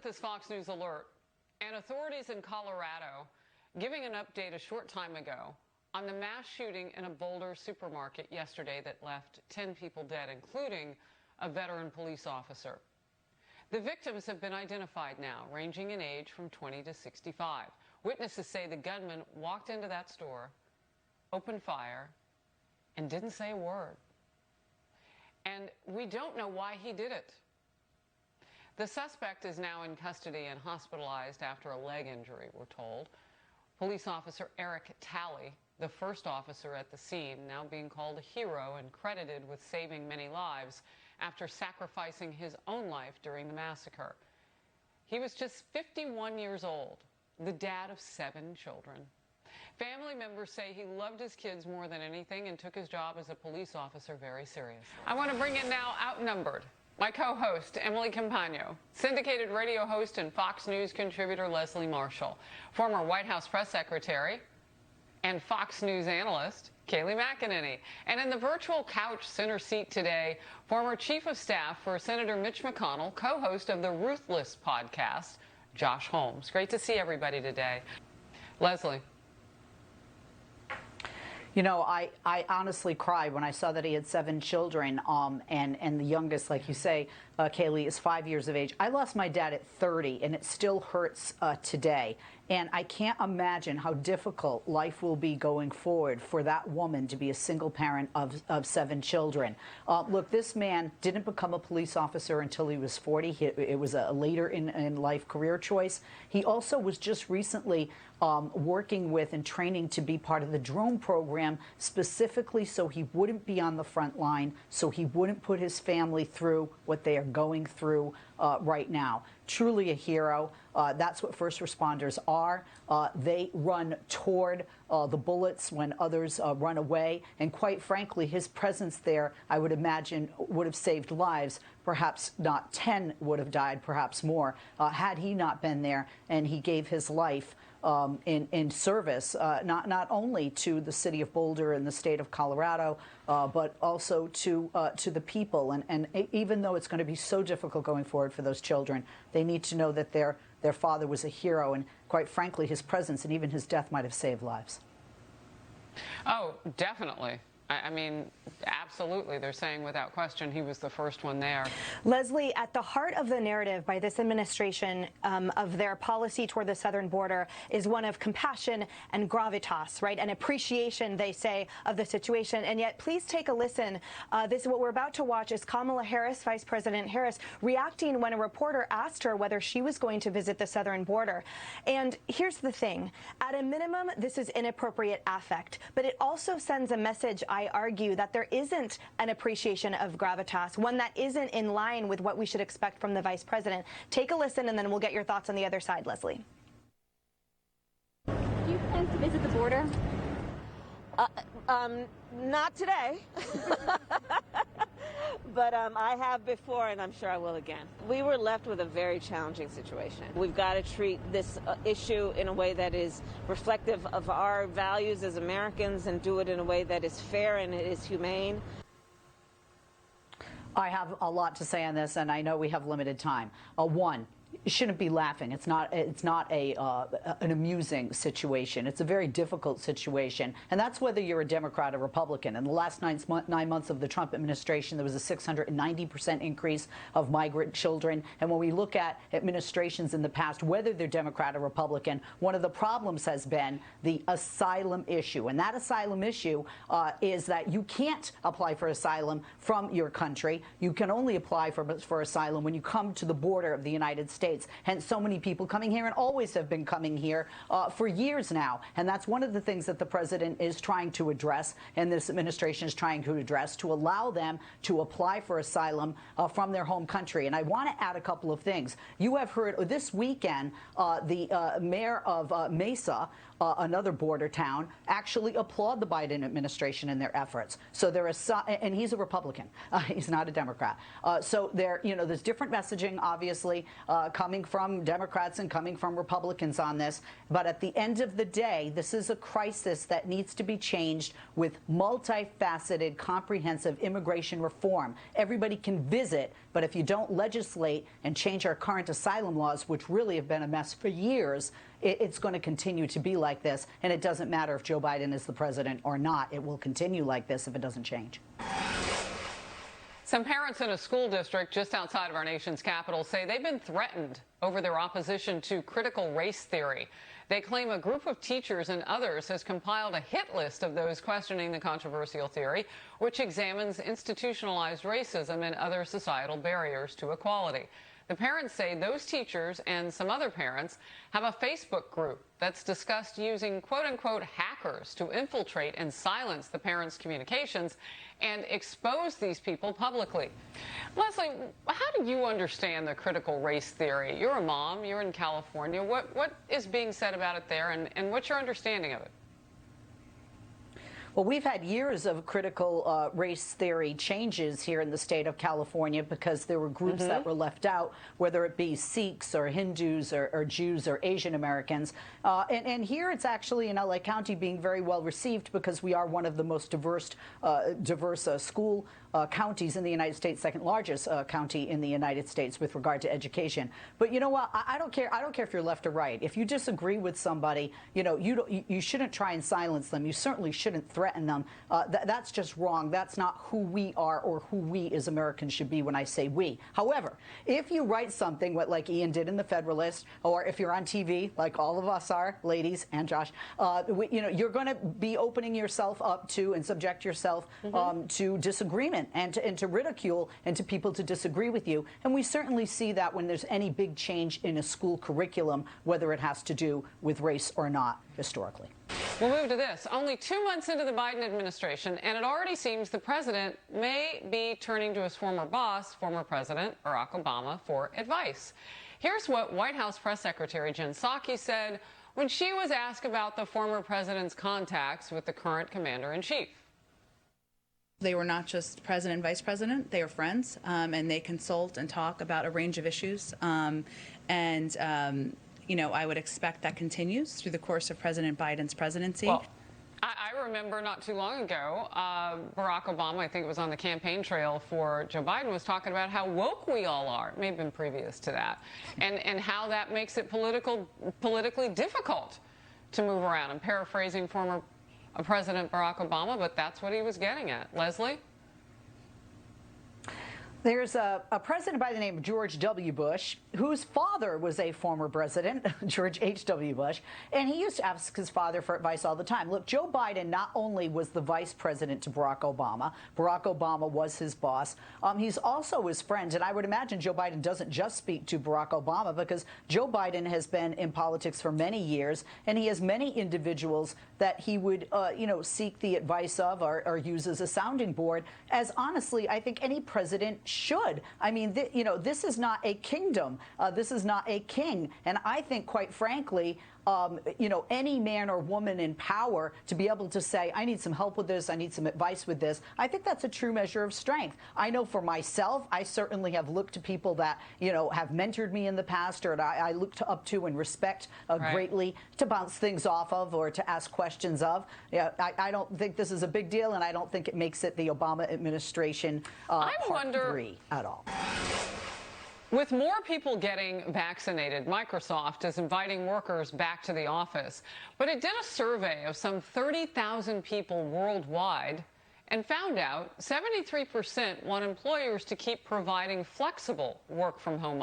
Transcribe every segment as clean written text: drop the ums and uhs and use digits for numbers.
this Fox News alert, and authorities in Colorado giving an update a short time ago on the mass shooting in a Boulder supermarket yesterday that left 10 people dead, including a veteran police officer. The victims have been identified now, ranging in age from 20 to 65. Witnesses say the gunman walked into that store, opened fire, and didn't say a word. And we don't know why he did it. The suspect is now in custody and hospitalized after a leg injury, we're told. Police officer Eric Talley, the first officer at the scene, now being called a hero and credited with saving many lives after sacrificing his own life during the massacre. He was just 51 years old, the dad of 7 children. Family members say he loved his kids more than anything and took his job as a police officer very seriously. I want to bring in now Outnumbered, my co-host, Emily Campagno, syndicated radio host and Fox News contributor Leslie Marshall, former White House press secretary and Fox News analyst Kayleigh McEnany, and in the virtual couch center seat today, former chief of staff for Senator Mitch McConnell, co-host of the Ruthless podcast, Josh Holmes. Great to see everybody today. Leslie. You know, I honestly cried when I saw that he had 7 children, and the youngest, like you say, Kayleigh, is 5 years of age. I lost my dad at 30, and it still hurts today. And I can't imagine how difficult life will be going forward for that woman to be a single parent of 7 children. Look, this man didn't become a police officer until he was 40. It was a later in life career choice. He also was just recently working with and training to be part of the drone program, specifically so he wouldn't be on the front line, so he wouldn't put his family through what they are going through right now. Truly a hero. That's what first responders are. They run toward the bullets when others run away. And quite frankly, his presence there, I would imagine, would have saved lives. Perhaps not 10 would have died, perhaps more, had he not been there and he gave his life in service, not only to the city of Boulder and the state of Colorado, but also to the people. And even though it's going to be so difficult going forward for those children, they need to know that their father was a hero, and quite frankly, his presence and even his death might have saved lives. Oh, definitely. I mean, absolutely. They're saying without question he was the first one there. Leslie, at the heart of the narrative by this administration of their policy toward the southern border is one of compassion and gravitas, right? An appreciation, they say, of the situation. And yet, please take a listen. This is what we're about to watch is Kamala Harris, Vice President Harris, reacting when a reporter asked her whether she was going to visit the southern border. And here's the thing. At a minimum, this is inappropriate affect, but it also sends a message, I argue, that there isn't an appreciation of gravitas, one that isn't in line with what we should expect from the vice president. Take a listen, and then we'll get your thoughts on the other side, Leslie. Do you plan to visit the border? Not today. But I have before, and I'm sure I will again. We were left with a very challenging situation. We've got to treat this issue in a way that is reflective of our values as Americans and do it in a way that is fair and it is humane. I have a lot to say on this, and I know we have limited time. One, you shouldn't be laughing. It's not an amusing situation. It's a very difficult situation, and that's whether you're a Democrat or Republican. In the last 9 months of the Trump administration, there was a 690% increase of migrant children. And when we look at administrations in the past, whether they're Democrat or Republican, one of the problems has been the asylum issue. And that asylum issue is that you can't apply for asylum from your country. You can only apply for asylum when you come to the border of the United States. Hence, so many people coming here and always have been coming here for years now. And that's one of the things that the president is trying to address and this administration is trying to address, to allow them to apply for asylum from their home country. And I want to add a couple of things. You have heard this weekend the mayor of Mesa another border town, actually applaud the Biden administration in their efforts. So there is, and he's a Republican. He's not a Democrat. So there's different messaging, obviously, coming from Democrats and coming from Republicans on this. But at the end of the day, this is a crisis that needs to be changed with multifaceted, comprehensive immigration reform. Everybody can visit, but if you don't legislate and change our current asylum laws, which really have been a mess for years, it's going to continue to be like this. And it doesn't matter if Joe Biden is the president or not. It will continue like this if it doesn't change. Some parents in a school district just outside of our nation's capital say they've been threatened over their opposition to critical race theory. They claim a group of teachers and others has compiled a hit list of those questioning the controversial theory, which examines institutionalized racism and other societal barriers to equality. The parents say those teachers and some other parents have a Facebook group that's discussed using quote-unquote hackers to infiltrate and silence the parents' communications and expose these people publicly. Leslie, how do you understand the critical race theory? You're a mom, you're in California. What is being said about it there, and what's your understanding of it? Well, we've had years of critical race theory changes here in the state of California because there were groups that were left out, whether it be Sikhs or Hindus or Jews or Asian Americans. And here it's actually in LA County being very well received because we are one of the most diverse school counties in the United States, second largest county in the United States with regard to education. But you know what? I don't care. I don't care if you're left or right. If you disagree with somebody, you shouldn't try and silence them. You certainly shouldn't threaten them. That's just wrong. That's not who we are or who we as Americans should be when I say we. However, if you write something like Ian did in the Federalist, or if you're on TV, like all of us are, ladies and Josh, you're going to be opening yourself up to and subject yourself to disagreement and to ridicule and to people to disagree with you. And we certainly see that when there's any big change in a school curriculum, whether it has to do with race or not, historically. We'll move to this. Only 2 months into the Biden administration, and it already seems the president may be turning to his former boss, former President Barack Obama, for advice. Here's what White House Press Secretary Jen Psaki said when she was asked about the former president's contacts with the current commander-in-chief. They were not just president and vice president, they are friends, and they consult and talk about a range of issues. I would expect that continues through the course of President Biden's presidency. Well, I remember not too long ago, Barack Obama, I think it was on the campaign trail for Joe Biden, was talking about how woke we all are. It may have been previous to that. And how that makes it politically difficult to move around. I'm paraphrasing former President Barack Obama, but that's what he was getting at. Leslie? There's a president by the name of George W. Bush, whose father was a former president, George H.W. Bush, and he used to ask his father for advice all the time. Look, Joe Biden not only was the vice president to Barack Obama was his boss, he's also his friend, and I would imagine Joe Biden doesn't just speak to Barack Obama because Joe Biden has been in politics for many years, and he has many individuals that he would, seek the advice of or use as a sounding board, as honestly, I think any president should. I mean, this is not a kingdom. This is not a king. And I think, quite frankly, any man or woman in power to be able to say, I need some help with this, I need some advice with this, I think that's a true measure of strength. I know for myself, I certainly have looked to people that, have mentored me in the past or I looked up to and respect greatly to bounce things off of or to ask questions of. I don't think this is a big deal, and I don't think it makes it the Obama administration part 3 at all. With more people getting vaccinated, Microsoft is inviting workers back to the office. But it did a survey of some 30,000 people worldwide and found out 73% want employers to keep providing flexible work-from-home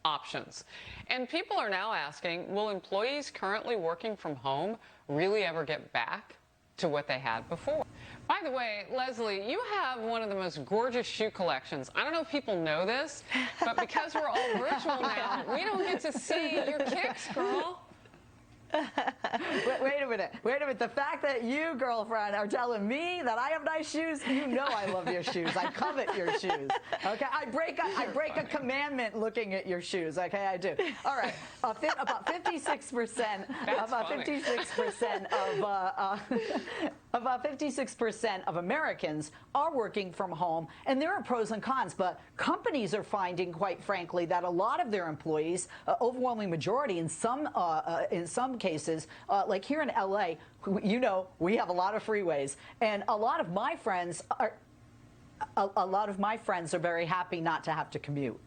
options. And people are now asking, will employees currently working from home really ever get back to what they had before? By the way, Leslie, you have one of the most gorgeous shoe collections. I don't know if people know this, but because we're all virtual now, we don't get to see your kicks, girl. Wait a minute. The fact that you, girlfriend, are telling me that I have nice shoes, you know I love your shoes. I covet your shoes. Okay, I break a commandment looking at your shoes. Okay, I do. All right, about 56%. About 56% of Americans are working from home, and there are pros and cons. But companies are finding, quite frankly, that a lot of their employees, overwhelming majority in some cases, like here in LA, you know, we have a lot of freeways, and a lot of my friends are very happy not to have to commute.